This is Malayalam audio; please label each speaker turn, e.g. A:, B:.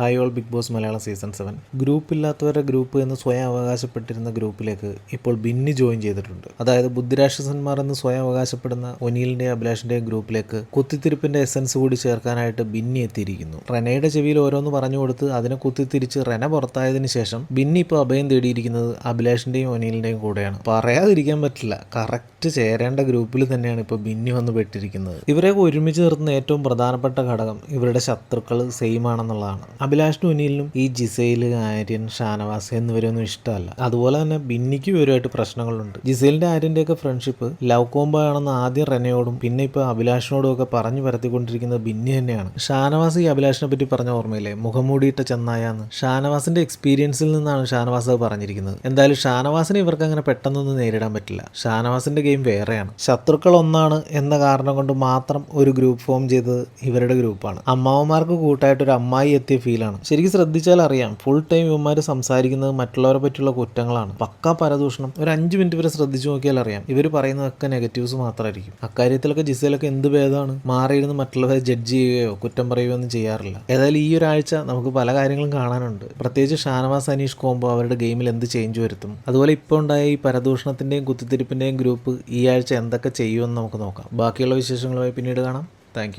A: Hi all big boss Malayalam season 7 ഗ്രൂപ്പില്ലാത്തവരുടെ ഗ്രൂപ്പ് എന്ന് സ്വയം അവകാശപ്പെട്ടിരുന്ന ഗ്രൂപ്പിലേക്ക് ഇപ്പോൾ ബിന്നി ജോയിൻ ചെയ്തിട്ടുണ്ട്. അതായത് ബുദ്ധിരാക്ഷസന്മാർ എന്ന് സ്വയം അവകാശപ്പെടുന്ന ഒനീലിൻ്റെയും അഭിലാഷിൻ്റെയും ഗ്രൂപ്പിലേക്ക് കുത്തിത്തിരിപ്പിൻ്റെ എസൻസ് കൂടി ചേർക്കാനായിട്ട് ബിന്നി എത്തിയിരിക്കുന്നു. റെനയുടെ ചെവിയിൽ ഓരോന്ന് പറഞ്ഞു കൊടുത്ത് അതിനെ കുത്തിത്തിരിച്ച് റെന പുറത്തായതിനു ശേഷം ബിന്നി ഇപ്പോൾ അഭയം തേടിയിരിക്കുന്നത് അഭിലാഷിൻ്റെയും ഒനീലിൻ്റെയും കൂടെയാണ്. പറയാതിരിക്കാൻ പറ്റില്ല, കറക്റ്റ് ചേരേണ്ട ഗ്രൂപ്പിൽ തന്നെയാണ് ഇപ്പോൾ ബിന്നി വന്ന് പെട്ടിരിക്കുന്നത്. ഇവരെയൊക്കെ ഒരുമിച്ച് നിർത്തുന്ന ഏറ്റവും പ്രധാനപ്പെട്ട ഘടകം ഇവരുടെ ശത്രുക്കൾ സെയിം ആണെന്നുള്ളതാണ്. അഭിലാഷിനും ഒനീലിനും ഈ ജിസൈൽ, ആര്യൻ, ഷാനവാസ് എന്നിവരൊന്നും ഇഷ്ടമല്ല. അതുപോലെ തന്നെ ബിന്നിക്ക് ഇവരുമായിട്ട് പ്രശ്നങ്ങളുണ്ട്. ജിസൈലിന്റെ ആര്യൻ്റെയൊക്കെ ഫ്രണ്ട്ഷിപ്പ് ലവ് കോംബോ ആണെന്ന് ആദ്യം റെനയോടും പിന്നെ ഇപ്പോൾ അഭിലാഷിനോടും ഒക്കെ പറഞ്ഞു പരത്തിക്കൊണ്ടിരിക്കുന്നത് ബിന്നി തന്നെയാണ്. ഷാനവാസ് ഈ അഭിലാഷിനെ പറ്റി പറഞ്ഞ ഓർമ്മയില്ലേ, മുഖംമൂടിയിട്ട ചെന്നായാന്ന്. ഷാനവാസിന്റെ എക്സ്പീരിയൻസിൽ നിന്നാണ് ഷാനവാസ് പറഞ്ഞിരിക്കുന്നത്. എന്തായാലും ഷാനവാസിനെ ഇവർക്ക് അങ്ങനെ പെട്ടെന്നൊന്നും നേരിടാൻ പറ്റില്ല. ഷാനവാസിന്റെ ഗെയിം വേറെയാണ്. ശത്രുക്കൾ ഒന്നാണ് എന്ന കാരണം കൊണ്ട് മാത്രം ഒരു ഗ്രൂപ്പ് ഫോം ചെയ്തത് ഇവരുടെ ഗ്രൂപ്പാണ്. അമ്മാവന്മാർക്ക് കൂട്ടായിട്ട് ഒരു അമ്മായി എത്തിയ ഫീലാണ്. ശരിക്കും ശ്രദ്ധിച്ചാൽ അറിയാം, ഫുൾ ടൈം ഇവന്മാർ സംസാരിക്കുന്നത് മറ്റുള്ളവരെ പറ്റിയുള്ള കുറ്റങ്ങളാണ്. പക്കാ പരദൂഷണം. ഒരു 5 മിനിറ്റ് വരെ ശ്രദ്ധിച്ചു നോക്കിയാൽ അറിയാം, ഇവർ പറയുന്നതൊക്കെ നെഗറ്റീവ്സ് മാത്രമായിരിക്കും. അക്കാര്യത്തിലൊക്കെ ജിസയിലൊക്കെ എന്ത് ഭേദമാണ്. മാറിയിരുന്ന് മറ്റുള്ളവരെ ജഡ്ജ് ചെയ്യുകയോ കുറ്റം പറയുകയോ ഒന്നും ചെയ്യാറില്ല. ഏതായാലും ഈ ഒരാഴ്ച നമുക്ക് പല കാര്യങ്ങളും കാണാനുണ്ട്. പ്രത്യേകിച്ച് ഷാനവാസ് അനീഷ് കോംബോ അവരുടെ ഗെയിമിൽ എന്ത് ചേഞ്ച് വരുത്തും. അതുപോലെ ഇപ്പോൾ ഉണ്ടായ ഈ പരദൂഷണത്തിന്റെയും കുത്തിത്തിരിപ്പിന്റെയും ഗ്രൂപ്പ് ഈ ആഴ്ച എന്തൊക്കെ ചെയ്യുമെന്ന് നമുക്ക് നോക്കാം. ബാക്കിയുള്ള വിശേഷങ്ങളുമായി പിന്നീട് കാണാം. താങ്ക്